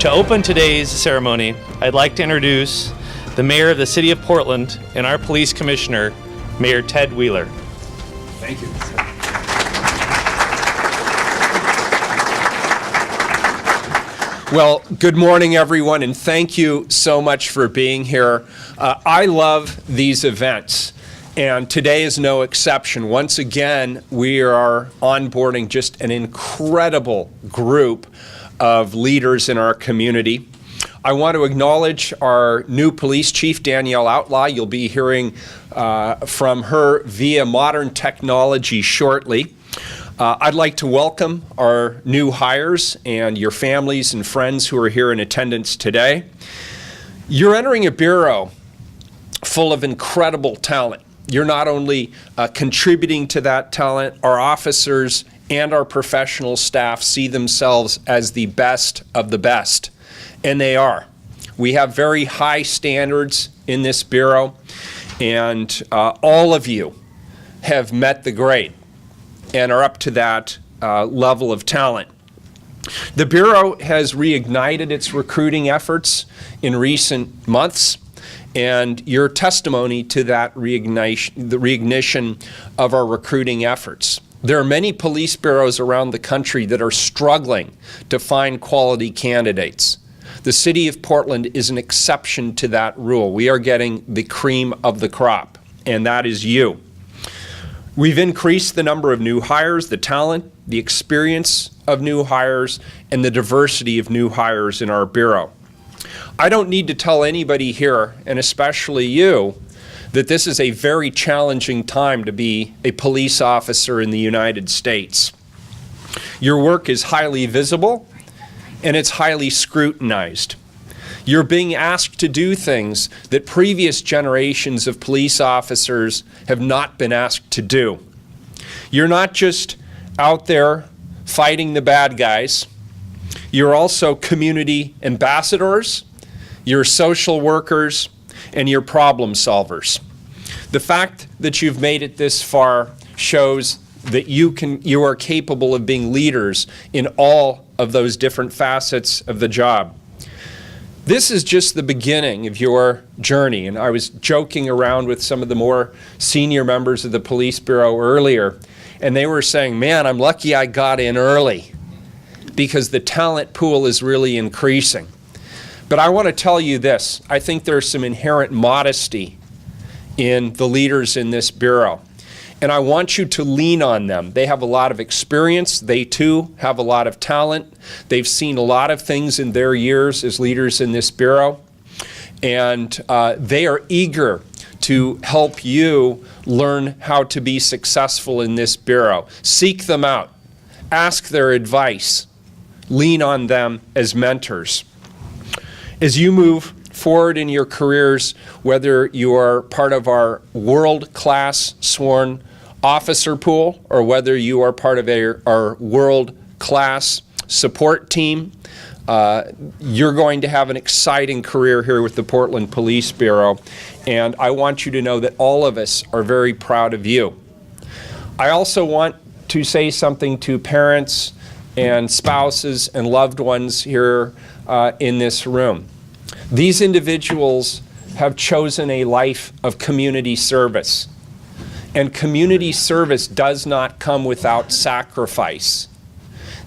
To open today's ceremony, I'd like to introduce the Mayor of the City of Portland and our Police Commissioner, Mayor Ted Wheeler. Thank you. Well, good morning, everyone, and thank you so much for being here. I love these events, and today is no exception. Once again, we are onboarding just an incredible group of leaders in our community. I want to acknowledge our new police chief, Danielle Outlaw. You'll be hearing from her via modern technology shortly. I'd like to welcome our new hires and your families and friends who are here in attendance today. You're entering a bureau full of incredible talent. You're not only contributing to that talent, our officers and our professional staff see themselves as the best of the best, and they are. We have very high standards in this bureau, and all of you have met the grade and are up to that level of talent. The Bureau has reignited its recruiting efforts in recent months, and your testimony to that reignition of our recruiting efforts. There are many police bureaus around the country that are struggling to find quality candidates. The City of Portland is an exception to that rule. We are getting the cream of the crop, and that is you. We've increased the number of new hires, the talent, the experience of new hires, and the diversity of new hires in our Bureau. I don't need to tell anybody here, and especially you, that this is a very challenging time to be a police officer in the United States. Your work is highly visible, and it's highly scrutinized. You're being asked to do things that previous generations of police officers have not been asked to do. You're not just out there fighting the bad guys. You're also community ambassadors, you're social workers, and you're problem solvers. The fact that you've made it this far shows that you are capable of being leaders in all of those different facets of the job. This is just the beginning of your journey, and I was joking around with some of the more senior members of the Police Bureau earlier, and they were saying, man, I'm lucky I got in early because the talent pool is really increasing. But I want to tell you this, I think there's some inherent modesty in the leaders in this Bureau. And I want you to lean on them. They have a lot of experience. They too have a lot of talent. They've seen a lot of things in their years as leaders in this Bureau. And they are eager to help you learn how to be successful in this Bureau. Seek them out. Ask their advice. Lean on them as mentors. As you move forward in your careers, whether you are part of our world-class sworn officer pool or whether you are part of our world-class support team, you're going to have an exciting career here with the Portland Police Bureau, and I want you to know that all of us are very proud of you. I also want to say something to parents and spouses and loved ones here in this room. These individuals have chosen a life of community service. And community service does not come without sacrifice.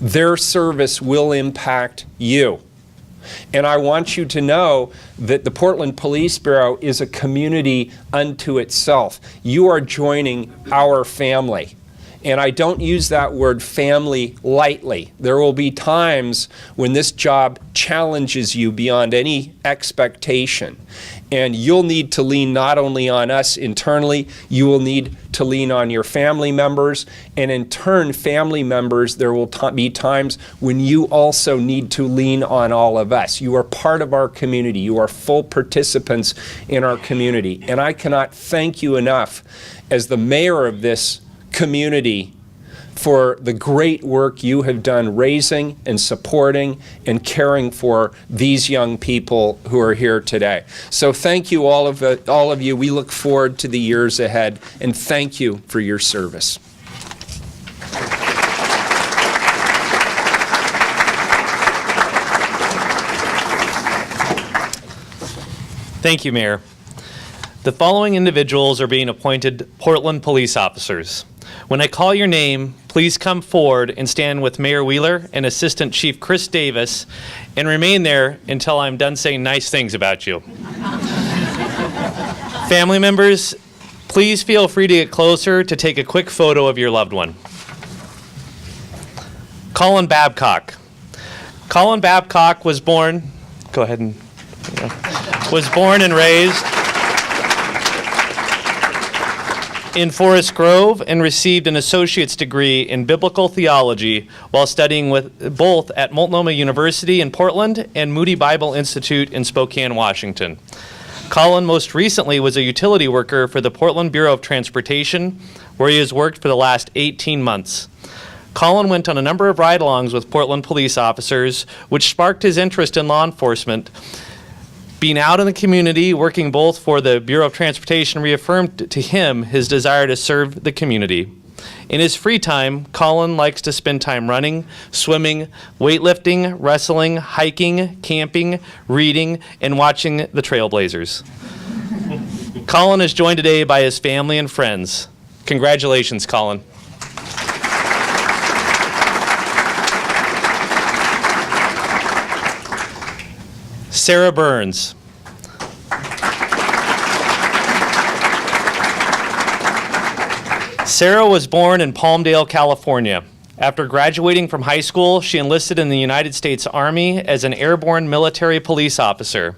Their service will impact you. And I want you to know that the Portland Police Bureau is a community unto itself. You are joining our family. And I don't use that word family lightly. There will be times when this job challenges you beyond any expectation. And you'll need to lean not only on us internally, you will need to lean on your family members. And in turn, family members, there will be times when you also need to lean on all of us. You are part of our community. You are full participants in our community. And I cannot thank you enough as the mayor of this community for the great work you have done raising and supporting and caring for these young people who are here today. So thank you, all of you. We look forward to the years ahead, and thank you for your service. Thank you, Mayor. The following individuals are being appointed Portland police officers. When I call your name, please come forward and stand with Mayor Wheeler and Assistant Chief Chris Davis and remain there until I'm done saying nice things about you. Family members, please feel free to get closer to take a quick photo of your loved one. Colin Babcock. Colin Babcock was born, was born and raised in Forest Grove and received an associate's degree in biblical theology while studying with both at Multnomah University in Portland and Moody Bible Institute in Spokane, Washington. Colin most recently was a utility worker for the Portland Bureau of Transportation, where he has worked for the last 18 months. Colin went on a number of ride-alongs with Portland police officers, which sparked his interest in law enforcement. Being out in the community, working both for the Bureau of Transportation, reaffirmed to him his desire to serve the community. In his free time, Colin likes to spend time running, swimming, weightlifting, wrestling, hiking, camping, reading, and watching the Trailblazers. Colin is joined today by his family and friends. Congratulations, Colin. Sarah Burns. Sarah was born in Palmdale, California. After graduating from high school, she enlisted in the United States Army as an airborne military police officer.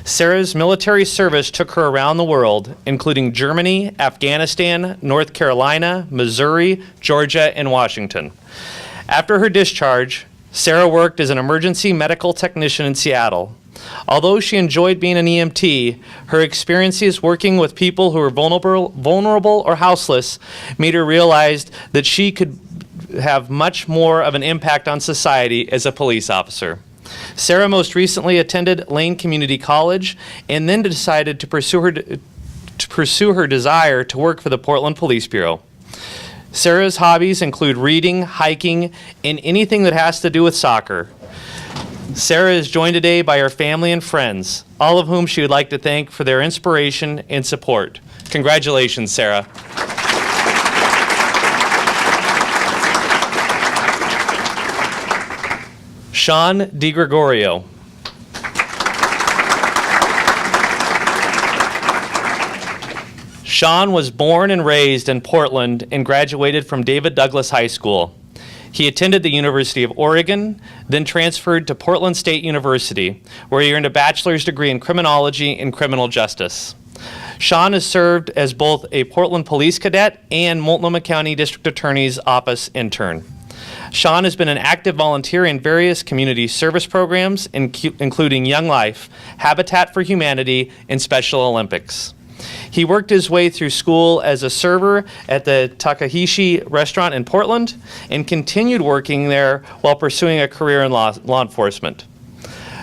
Sarah's military service took her around the world, including Germany, Afghanistan, North Carolina, Missouri, Georgia, and Washington. After her discharge, Sarah worked as an emergency medical technician in Seattle. Although she enjoyed being an EMT, her experiences working with people who were vulnerable or houseless made her realize that she could have much more of an impact on society as a police officer. Sarah most recently attended Lane Community College and then decided to pursue her desire to work for the Portland Police Bureau. Sarah's hobbies include reading, hiking, and anything that has to do with soccer. Sarah is joined today by her family and friends, all of whom she would like to thank for their inspiration and support. Congratulations, Sarah. Sean DiGregorio. Sean was born and raised in Portland and graduated from David Douglas High School. He attended the University of Oregon, then transferred to Portland State University, where he earned a bachelor's degree in criminology and criminal justice. Sean has served as both a Portland Police Cadet and Multnomah County District Attorney's Office intern. Sean has been an active volunteer in various community service programs, including Young Life, Habitat for Humanity, and Special Olympics. He worked his way through school as a server at the Takahashi restaurant in Portland and continued working there while pursuing a career in law enforcement.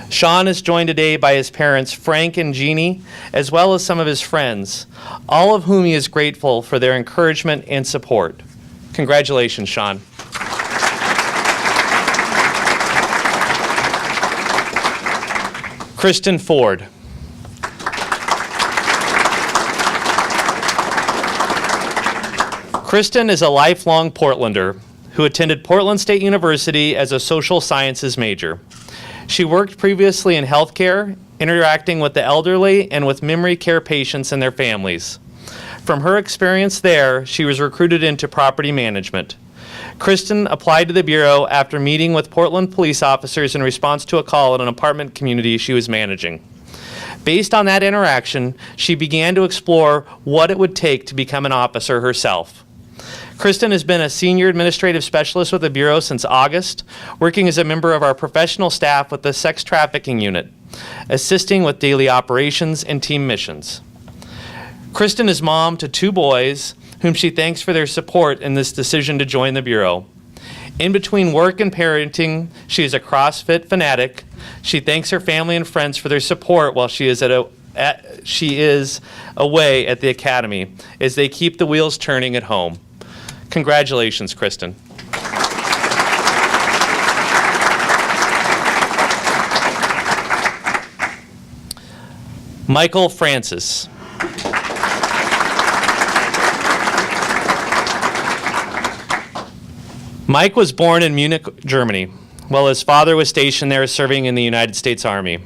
Sean is joined today by his parents, Frank and Jeannie, as well as some of his friends, all of whom he is grateful for their encouragement and support. Congratulations, Sean. Kristen Ford. Kristen is a lifelong Portlander who attended Portland State University as a social sciences major. She worked previously in healthcare, interacting with the elderly and with memory care patients and their families. From her experience there, she was recruited into property management. Kristen applied to the Bureau after meeting with Portland police officers in response to a call at an apartment community she was managing. Based on that interaction, she began to explore what it would take to become an officer herself. Kristen has been a senior administrative specialist with the Bureau since August, working as a member of our professional staff with the sex trafficking unit, assisting with daily operations and team missions. Kristen is mom to 2 boys, whom she thanks for their support in this decision to join the Bureau. In between work and parenting, she is a CrossFit fanatic. She thanks her family and friends for their support while she is away at the academy as they keep the wheels turning at home. Congratulations, Kristen. Michael Francis. Mike was born in Munich, Germany, while his father was stationed there serving in the United States Army.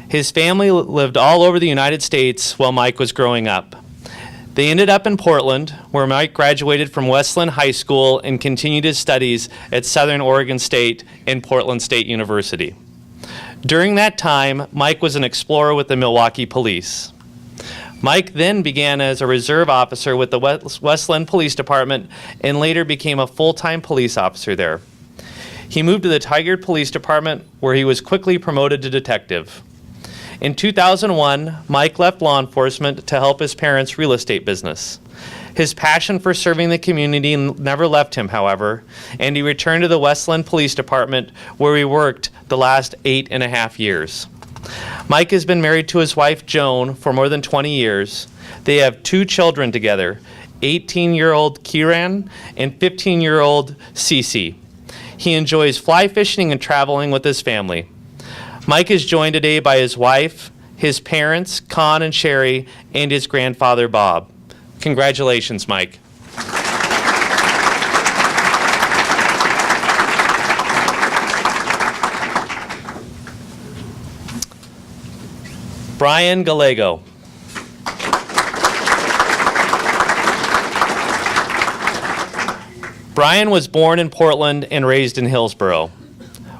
His family lived all over the United States while Mike was growing up. They ended up in Portland, where Mike graduated from Westland High School and continued his studies at Southern Oregon State and Portland State University. During that time, Mike was an explorer with the Milwaukee Police. Mike then began as a reserve officer with the Westland Police Department and later became a full-time police officer there. He moved to the Tigard Police Department, where he was quickly promoted to detective. In 2001, Mike left law enforcement to help his parents' real estate business. His passion for serving the community never left him, however, and he returned to the Westland Police Department, where he worked the last 8.5 years. Mike has been married to his wife, Joan, for more than 20 years. They have 2 children together, 18-year-old Kieran and 15-year-old Cece. He enjoys fly fishing and traveling with his family. Mike is joined today by his wife, his parents, Con and Sherry, and his grandfather, Bob. Congratulations, Mike. Brian Gallego. Brian was born in Portland and raised in Hillsborough.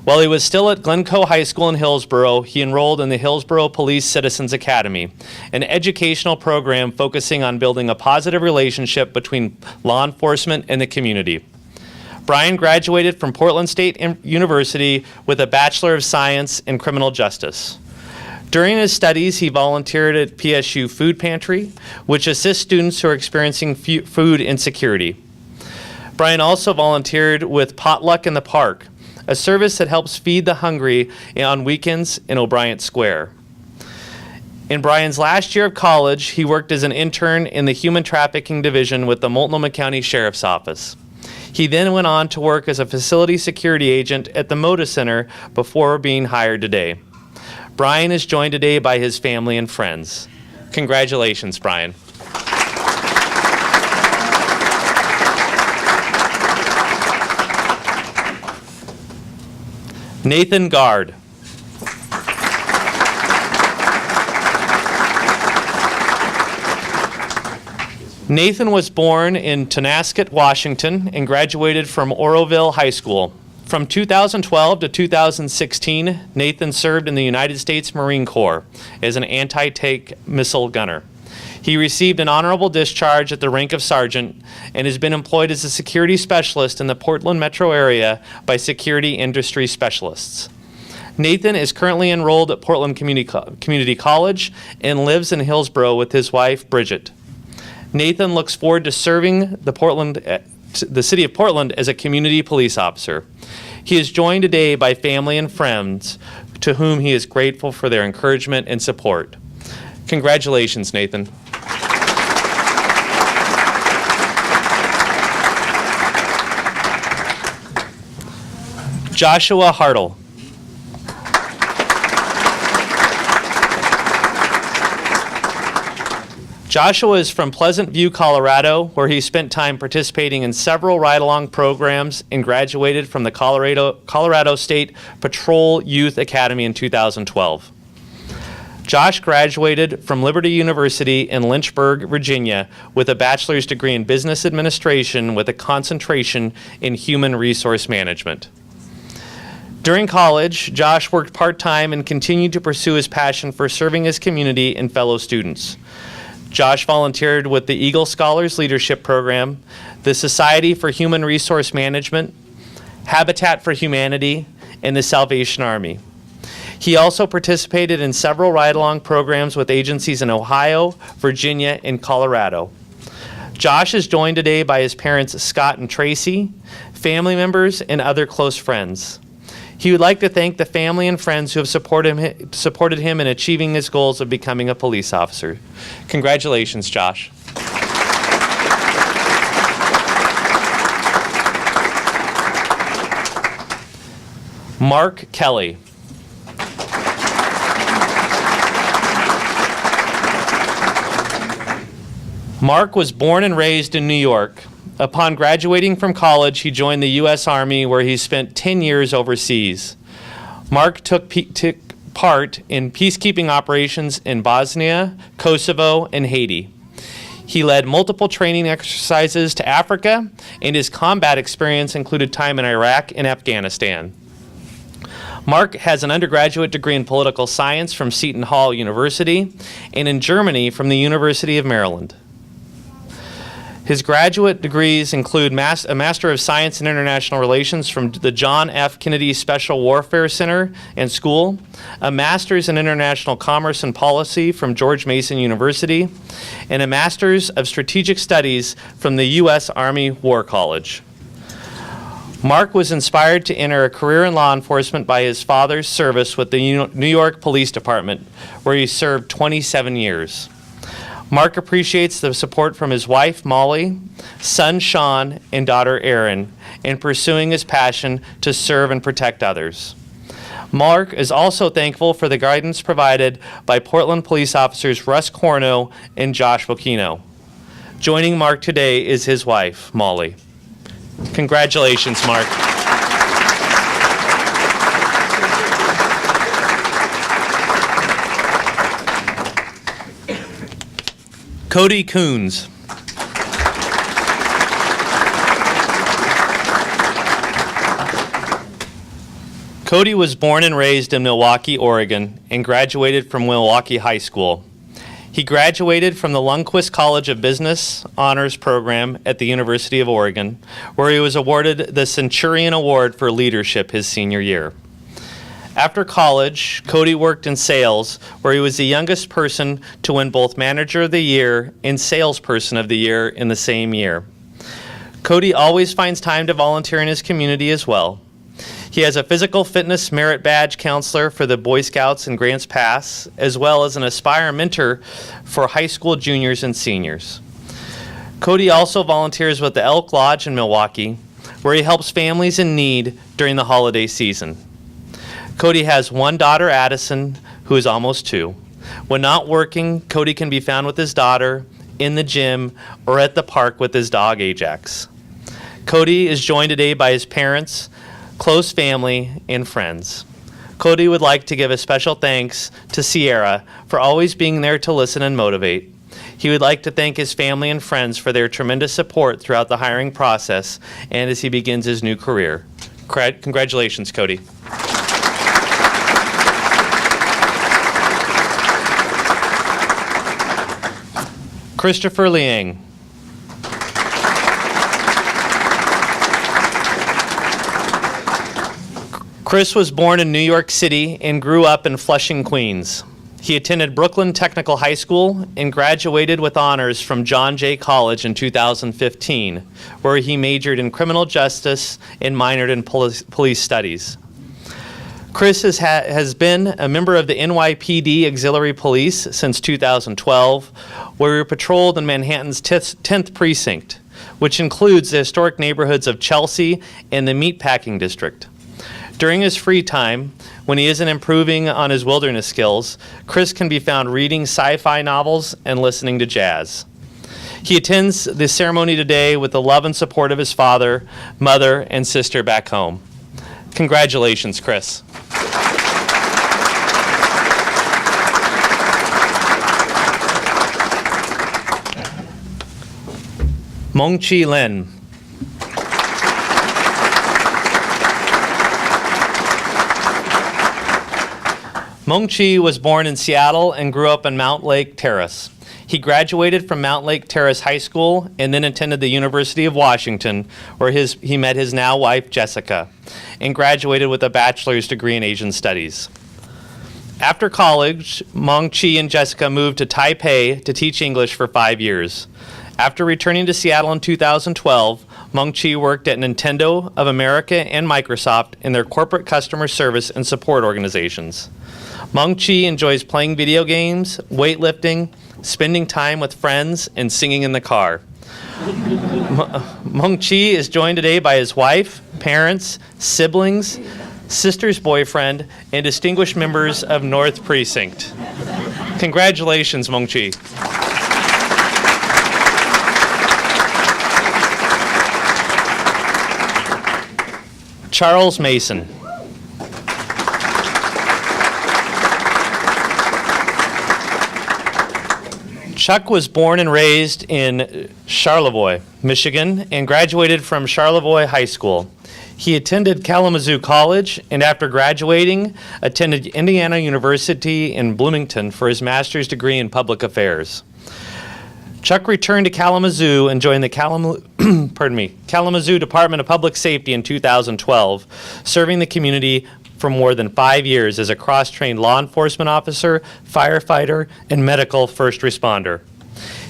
While he was still at Glencoe High School in Hillsborough, he enrolled in the Hillsborough Police Citizens Academy, an educational program focusing on building a positive relationship between law enforcement and the community. Brian graduated from Portland State University with a Bachelor of Science in Criminal Justice. During his studies, he volunteered at PSU Food Pantry, which assists students who are experiencing food insecurity. Brian also volunteered with Potluck in the Park, a service that helps feed the hungry on weekends in O'Brien Square. In Brian's last year of college, he worked as an intern in the Human Trafficking Division with the Multnomah County Sheriff's Office. He then went on to work as a facility security agent at the Moda Center before being hired today. Brian is joined today by his family and friends. Congratulations, Brian. Nathan Gard. Nathan was born in Tonasket, Washington, and graduated from Oroville High School. From 2012 to 2016, Nathan served in the United States Marine Corps as an anti-tank missile gunner. He received an honorable discharge at the rank of sergeant and has been employed as a security specialist in the Portland metro area by security industry specialists. Nathan is currently enrolled at Portland Community College and lives in Hillsborough with his wife, Bridget. Nathan looks forward to serving the city of Portland as a community police officer. He is joined today by family and friends to whom he is grateful for their encouragement and support. Congratulations, Nathan. Joshua Hartle. Joshua is from Pleasant View, Colorado, where he spent time participating in several ride-along programs and graduated from the Colorado State Patrol Youth Academy in 2012. Josh graduated from Liberty University in Lynchburg, Virginia, with a bachelor's degree in business administration with a concentration in human resource management. During college, Josh worked part-time and continued to pursue his passion for serving his community and fellow students. Josh volunteered with the Eagle Scholars Leadership Program, the Society for Human Resource Management, Habitat for Humanity, and the Salvation Army. He also participated in several ride-along programs with agencies in Ohio, Virginia, and Colorado. Josh is joined today by his parents, Scott and Tracy, family members, and other close friends. He would like to thank the family and friends who have supported him in achieving his goals of becoming a police officer. Congratulations, Josh. Mark Kelly. Mark was born and raised in New York. Upon graduating from college, he joined the U.S. Army, where he spent 10 years overseas. Mark took part in peacekeeping operations in Bosnia, Kosovo, and Haiti. He led multiple training exercises to Africa, and his combat experience included time in Iraq and Afghanistan. Mark has an undergraduate degree in political science from Seton Hall University and in Germany from the University of Maryland. His graduate degrees include a Master of Science in International Relations from the John F. Kennedy Special Warfare Center and School, a Master's in International Commerce and Policy from George Mason University, and a Master's of Strategic Studies from the U.S. Army War College. Mark was inspired to enter a career in law enforcement by his father's service with the New York Police Department, where he served 27 years. Mark appreciates the support from his wife, Molly, son, Sean, and daughter, Erin, in pursuing his passion to serve and protect others. Mark is also thankful for the guidance provided by Portland police officers Russ Corno and Josh Bocchino. Joining Mark today is his wife, Molly. Congratulations, Mark. Cody Coons. Cody was born and raised in Milwaukie, Oregon, and graduated from Milwaukie High School. He graduated from the Lundquist College of Business Honors Program at the University of Oregon, where he was awarded the Centurion Award for Leadership his senior year. After college, Cody worked in sales, where he was the youngest person to win both Manager of the Year and Salesperson of the Year in the same year. Cody always finds time to volunteer in his community as well. He has a physical fitness merit badge counselor for the Boy Scouts in Grants Pass, as well as an Aspire mentor for high school juniors and seniors. Cody also volunteers with the Elk Lodge in Milwaukie, where he helps families in need during the holiday season. Cody has one daughter, Addison, who is almost 2. When not working, Cody can be found with his daughter, in the gym, or at the park with his dog, Ajax. Cody is joined today by his parents, close family, and friends. Cody would like to give a special thanks to Sierra for always being there to listen and motivate. He would like to thank his family and friends for their tremendous support throughout the hiring process and as he begins his new career. Congratulations, Cody. Christopher Liang. Chris was born in New York City and grew up in Flushing, Queens. He attended Brooklyn Technical High School and graduated with honors from John Jay College in 2015, where he majored in criminal justice and minored in police studies. Chris has been a member of the NYPD Auxiliary Police since 2012, where he patrolled in Manhattan's 10th Precinct, which includes the historic neighborhoods of Chelsea and the Meatpacking District. During his free time, when he isn't improving on his wilderness skills, Chris can be found reading sci-fi novels and listening to jazz. He attends the ceremony today with the love and support of his father, mother, and sister back home. Congratulations, Chris. Mongchi Lin. Mongchi was born in Seattle and grew up in Mount Lake Terrace. He graduated from Mount Lake Terrace High School and then attended the University of Washington, where he met his now wife, Jessica, and graduated with a bachelor's degree in Asian Studies. After college, Mongchi and Jessica moved to Taipei to teach English for 5 years. After returning to Seattle in 2012, Mongchi worked at Nintendo of America and Microsoft in their corporate customer service and support organizations. Mongchi enjoys playing video games, weightlifting, spending time with friends, and singing in the car. Mongchi is joined today by his wife, parents, siblings, sister's boyfriend, and distinguished members of North Precinct. Congratulations, Mongchi. Charles Mason. Chuck was born and raised in Charlevoix, Michigan, and graduated from Charlevoix High School. He attended Kalamazoo College, and after graduating, attended Indiana University in Bloomington for his master's degree in public affairs. Chuck returned to Kalamazoo and joined the Kalamazoo Department of Public Safety in 2012, serving the community for more than 5 years as a cross-trained law enforcement officer, firefighter, and medical first responder.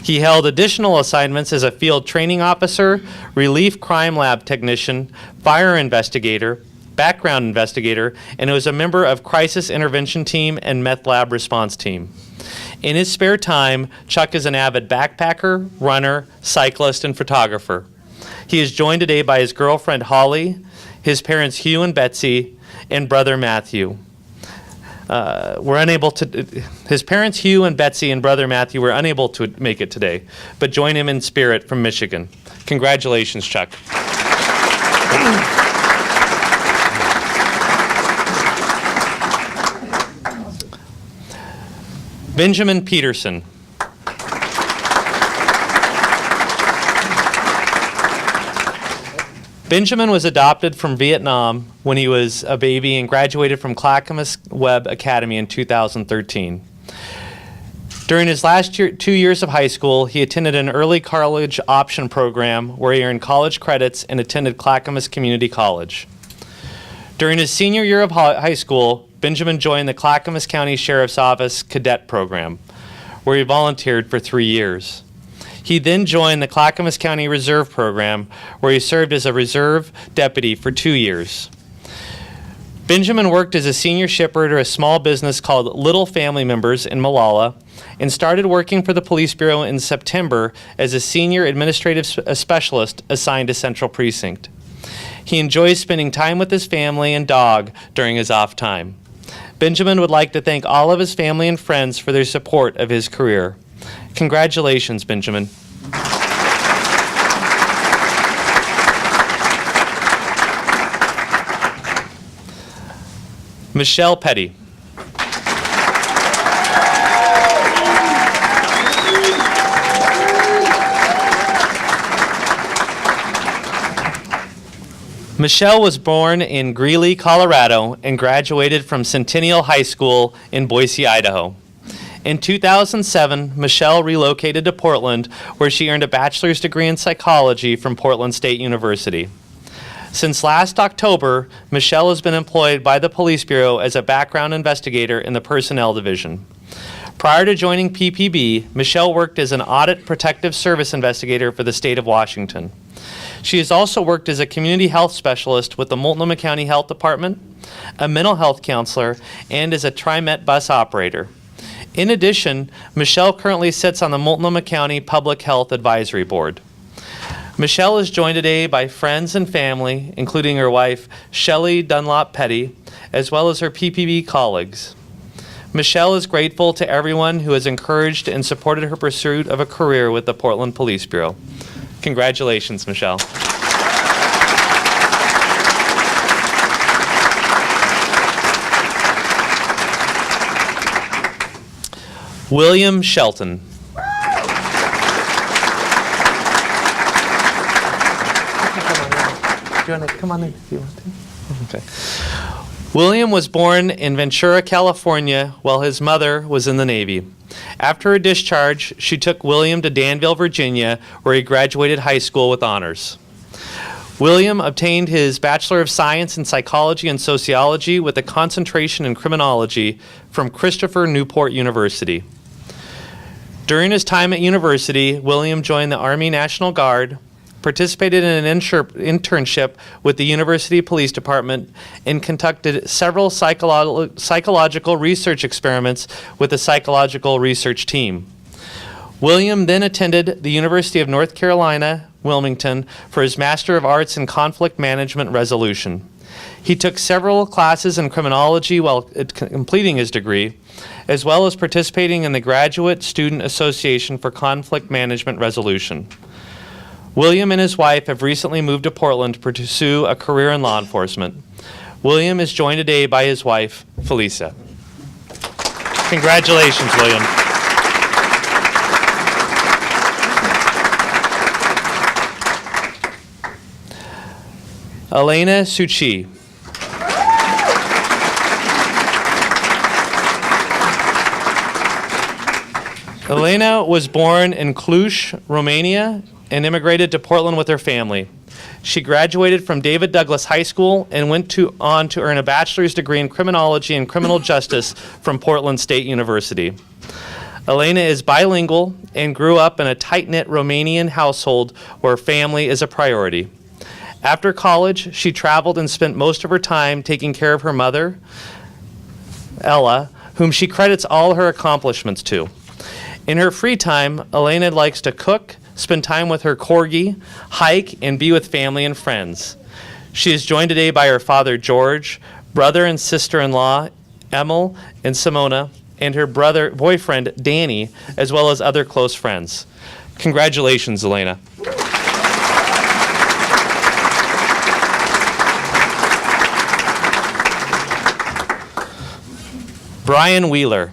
He held additional assignments as a field training officer, relief crime lab technician, fire investigator, background investigator, and was a member of crisis intervention team and meth lab response team. In his spare time, Chuck is an avid backpacker, runner, cyclist, and photographer. He is joined today by his girlfriend Holly, his parents Hugh and Betsy, and brother Matthew. His parents Hugh and Betsy and brother Matthew were unable to make it today, but join him in spirit from Michigan. Congratulations, Chuck. Benjamin Peterson. Benjamin was adopted from Vietnam when he was a baby and graduated from Clackamas Webb Academy in 2013. During his last 2 years of high school, he attended an early college option program where he earned college credits and attended Clackamas Community College. During his senior year of high school, Benjamin joined the Clackamas County Sheriff's Office Cadet Program, where he volunteered for 3 years. He then joined the Clackamas County Reserve Program, where he served as a reserve deputy for 2 years. Benjamin worked as a senior shipper at a small business called Little Family Members in Malala, and started working for the Police Bureau in September as a senior administrative specialist assigned to Central Precinct. He enjoys spending time with his family and dog during his off time. Benjamin would like to thank all of his family and friends for their support of his career. Congratulations, Benjamin. Michelle Petty. Michelle was born in Greeley, Colorado, and graduated from Centennial High School in Boise, Idaho. In 2007, Michelle relocated to Portland, where she earned a bachelor's degree in psychology from Portland State University. Since last October, Michelle has been employed by the Police Bureau as a background investigator in the Personnel Division. Prior to joining PPB, Michelle worked as an audit protective service investigator for the state of Washington. She has also worked as a community health specialist with the Multnomah County Health Department, a mental health counselor, and as a TriMet bus operator. In addition, Michelle currently sits on the Multnomah County Public Health Advisory Board. Michelle is joined today by friends and family, including her wife, Shelley Dunlop Petty, as well as her PPB colleagues. Michelle is grateful to everyone who has encouraged and supported her pursuit of a career with the Portland Police Bureau. Congratulations, Michelle. William Shelton. Do you want to come on in if you want to? Okay. William was born in Ventura, California, while his mother was in the Navy. After her discharge, she took William to Danville, Virginia, where he graduated high school with honors. William obtained his Bachelor of Science in Psychology and Sociology with a concentration in criminology from Christopher Newport University. During his time at university, William joined the Army National Guard, participated in an internship with the University Police Department, and conducted several psychological research experiments with the psychological research team. William then attended the University of North Carolina, Wilmington, for his Master of Arts in Conflict Management Resolution. He took several classes in criminology while completing his degree, as well as participating in the Graduate Student Association for Conflict Management Resolution. William and his wife have recently moved to Portland to pursue a career in law enforcement. William is joined today by his wife, Felisa. Congratulations, William. Elena Suchi. Elena was born in Cluj, Romania, and immigrated to Portland with her family. She graduated from David Douglas High School and went on to earn a bachelor's degree in criminology and criminal justice from Portland State University. Elena is bilingual and grew up in a tight-knit Romanian household where family is a priority. After college, she traveled and spent most of her time taking care of her mother, Ella, whom she credits all her accomplishments to. In her free time, Elena likes to cook, spend time with her corgi, hike, and be with family and friends. She is joined today by her father, George, brother and sister-in-law, Emil and Simona, and her boyfriend, Danny, as well as other close friends. Congratulations, Elena. Brian Wheeler.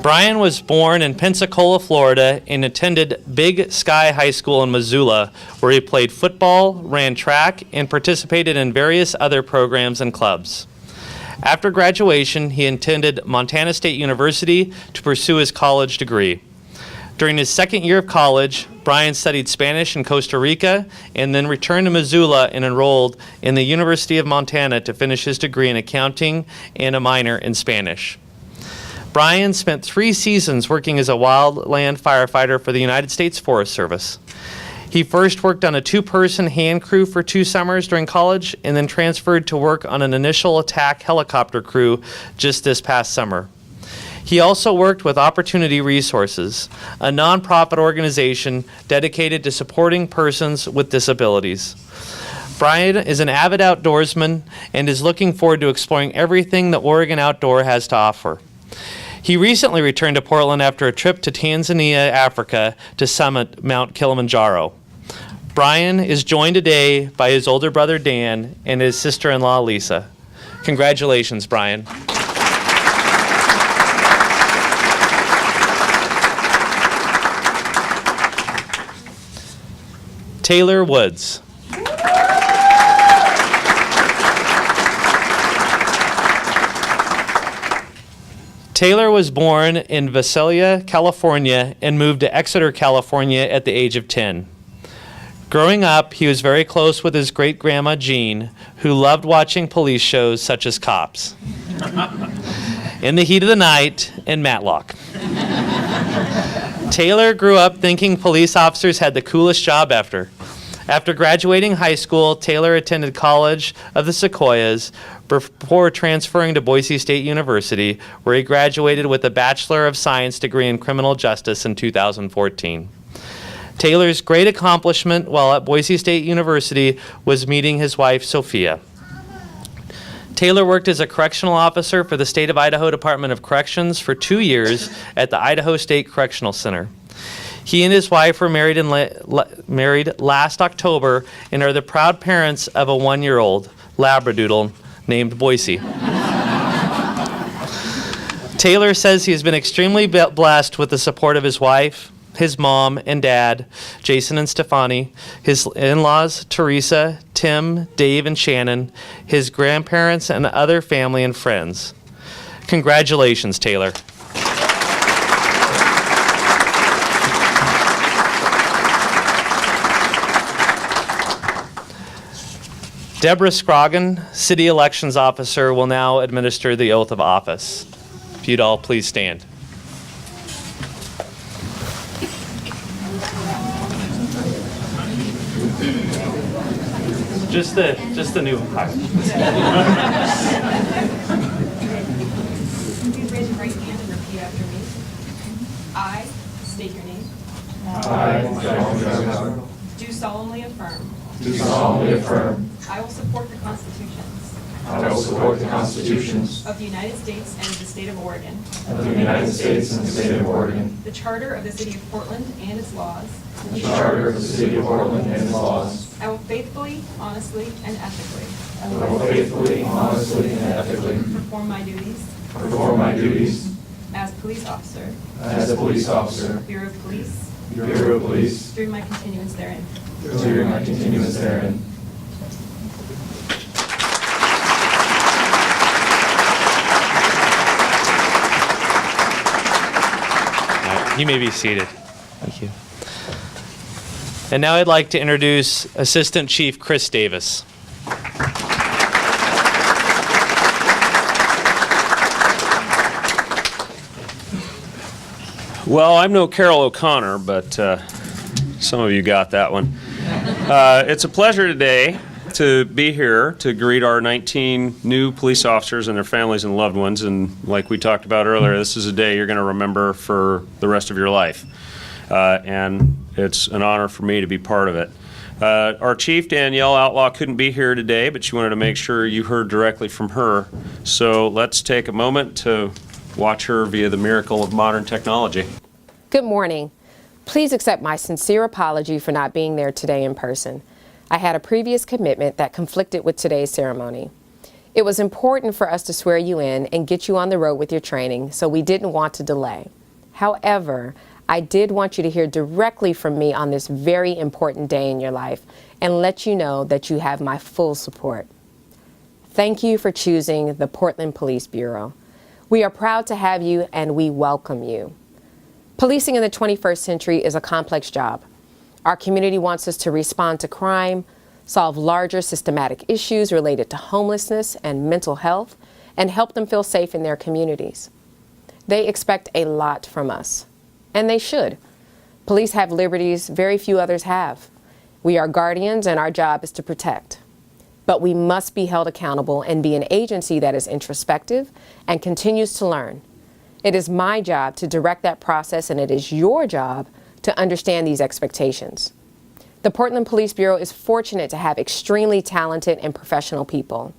Brian was born in Pensacola, Florida, and attended Big Sky High School in Missoula, where he played football, ran track, and participated in various other programs and clubs. After graduation, he attended Montana State University to pursue his college degree. During his second year of college, Brian studied Spanish in Costa Rica and then returned to Missoula and enrolled in the University of Montana to finish his degree in accounting and a minor in Spanish. Brian spent 3 seasons working as a wildland firefighter for the United States Forest Service. He first worked on a 2-person hand crew for 2 summers during college and then transferred to work on an initial attack helicopter crew just this past summer. He also worked with Opportunity Resources, a nonprofit organization dedicated to supporting persons with disabilities. Brian is an avid outdoorsman and is looking forward to exploring everything the Oregon outdoor has to offer. He recently returned to Portland after a trip to Tanzania, Africa, to summit Mount Kilimanjaro. Brian is joined today by his older brother Dan and his sister-in-law Lisa. Congratulations, Brian. Taylor Woods. Taylor was born in Visalia, California, and moved to Exeter, California at the age of 10. Growing up, he was very close with his great-grandma Jean, who loved watching police shows such as Cops, In the Heat of the Night, and Matlock. Taylor grew up thinking police officers had the coolest job ever. After graduating high school, Taylor attended College of the Sequoias before transferring to Boise State University, where he graduated with a Bachelor of Science degree in Criminal Justice in 2014. Taylor's great accomplishment while at Boise State University was meeting his wife, Sophia. Taylor worked as a correctional officer for the State of Idaho Department of Corrections for 2 years at the Idaho State Correctional Center. He and his wife were married last October and are the proud parents of a 1-year-old Labradoodle named Boise. Taylor says he has been extremely blessed with the support of his wife, his mom and dad, Jason and Stefani, his in-laws, Teresa, Tim, Dave, and Shannon, his grandparents, and other family and friends. Congratulations, Taylor. Deborah Scroggin, City Elections Officer, will now administer the oath of office. If you'd all please stand. Just the new hire. Please raise your right hand and repeat after me. I state your name. I, Do solemnly affirm. do solemnly affirm. I will support the constitutions. I will support the constitutions of the United States and of the state of Oregon, of the United States and the state of Oregon, the charter of the city of Portland and its laws. the charter of the city of Portland and its laws. I will faithfully, honestly, and ethically I will faithfully, honestly, and ethically perform my duties perform my duties as police officer, as a police officer, Bureau of Police, Bureau of Police, during my continuance therein. during my continuance therein. You may be seated. Thank you. And now I'd like to introduce Assistant Chief Chris Davis. Well, I'm no Carol O'Connor, but some of you got that one. It's a pleasure today to be here to greet our 19 new police officers and their families and loved ones. And like we talked about earlier, this is a day you're going to remember for the rest of your life. And it's an honor for me to be part of it. Our chief, Danielle Outlaw, couldn't be here today, but she wanted to make sure you heard directly from her. So let's take a moment to watch her via the miracle of modern technology. Good morning. Please accept my sincere apology for not being there today in person. I had a previous commitment that conflicted with today's ceremony. It was important for us to swear you in and get you on the road with your training, so we didn't want to delay. However, I did want you to hear directly from me on this very important day in your life and let you know that you have my full support. Thank you for choosing the Portland Police Bureau. We are proud to have you and we welcome you. Policing in the 21st century is a complex job. Our community wants us to respond to crime, solve larger systematic issues related to homelessness and mental health, and help them feel safe in their communities. They expect a lot from us, and they should. Police have liberties very few others have. We are guardians and our job is to protect. But we must be held accountable and be an agency that is introspective and continues to learn. It is my job to direct that process, and it is your job to understand these expectations. The Portland Police Bureau is fortunate to have extremely talented and professional people.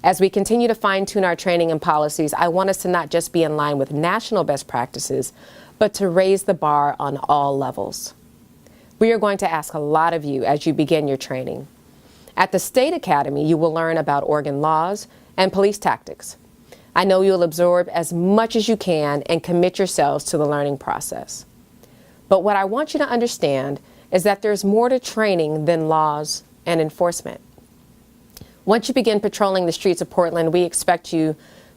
As we continue to fine-tune our training and policies, I want us to not just be in line with national best practices, but to raise the bar on all levels. We are going to ask a lot of you as you begin your training. At the State Academy, you will learn about Oregon laws and police tactics. I know you'll absorb as much as you can and commit yourselves to the learning process. But what I want you to understand is that there's more to training than laws and enforcement. Once you begin patrolling the streets of Portland, we expect you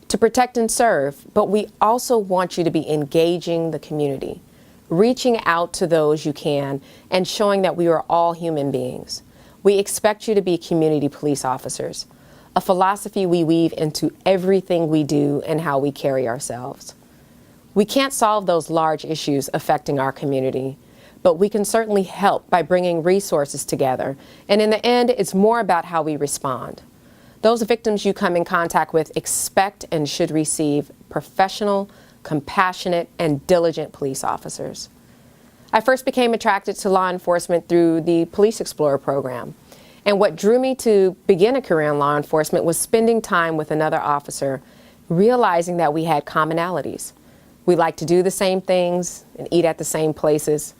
to protect and serve, but we also want you to be engaging the community, reaching out to those you can, and showing that we are all human beings. We expect you to be community police officers, a philosophy we weave into everything we do and how we carry ourselves. We can't solve those large issues affecting our community, but we can certainly help by bringing resources together. And in the end, it's more about how we respond. Those victims you come in contact with expect and should receive professional, compassionate, and diligent police officers. I first became attracted to law enforcement through the Police Explorer program. And what drew me to begin a career in law enforcement was spending time with another officer, realizing that we had commonalities. We like to do the same things and eat at the same places.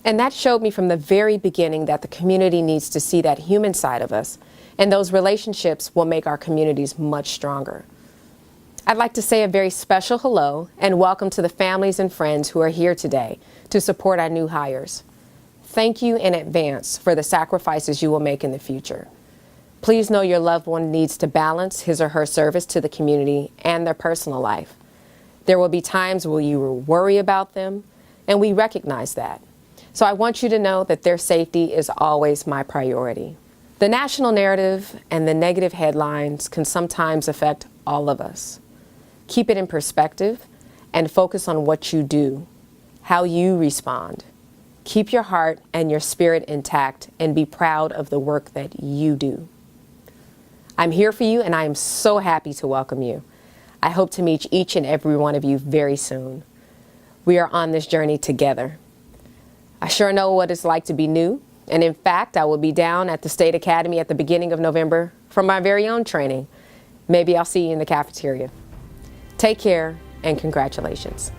And that showed me from the very beginning that the community needs to see that human side of us, and those relationships will make our communities much stronger. I'd like to say a very special hello and welcome to the families and friends who are here today to support our new hires. Thank you in advance for the sacrifices you will make in the future. Please know your loved one needs to balance his or her service to the community and their personal life. There will be times where you will worry about them, and we recognize that. So I want you to know that their safety is always my priority. The national narrative and the negative headlines can sometimes affect all of us. Keep it in perspective and focus on what you do, how you respond. Keep your heart and your spirit intact and be proud of the work that you do. I'm here for you and I am so happy to welcome you. I hope to meet each and every one of you very soon. We are on this journey together. I sure know what it's like to be new, and in fact, I will be down at the State Academy at the beginning of November for my very own training. Maybe I'll see you in the cafeteria. Take care and congratulations.